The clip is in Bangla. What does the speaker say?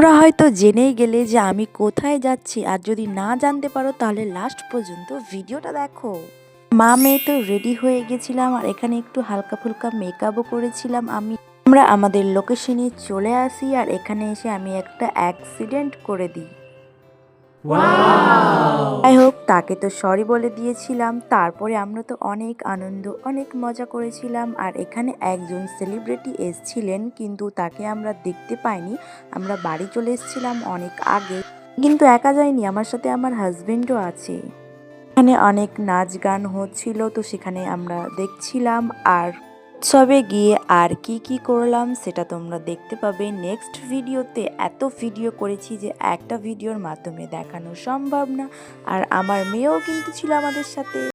তোমরা হয়তো জেনেই গেলে যে আমি কোথায় যাচ্ছি, আর যদি না জানতে পারো তাহলে লাস্ট পর্যন্ত ভিডিওটা দেখো। মা মেয়ে তো রেডি হয়ে গেছিলাম, আর এখানে একটু হালকা ফুলকা মেকআপও করেছিলাম। আমরা আমাদের লোকেশনে চলে আসি, আর এখানে এসে আমি একটা অ্যাক্সিডেন্ট করে দিই। যাই হোক, তাকে তো সরি বলে দিয়েছিলাম। তারপরে আমরা তো অনেক আনন্দ অনেক মজা করেছিলাম। আর এখানে একজন সেলিব্রিটি এসছিলেন, কিন্তু তাকে আমরা দেখতে পাইনি। আমরা বাড়ি চলে এসেছিলাম অনেক আগে। কিন্তু একা যাইনি, আমার সাথে আমার হাজবেন্ডও আছে। এখানে অনেক নাচ গান হচ্ছিল, তো সেখানে আমরা দেখছিলাম। আর উৎসবে গিয়ে আর কি কি করলাম সেটা তোমরা দেখতে পাবে নেক্সট ভিডিওতে। এত ভিডিও করেছি যে একটা ভিডিওর মাধ্যমে দেখানো সম্ভব না। আর আমার মেয়েও কিন্তু ছিল আমাদের সাথে।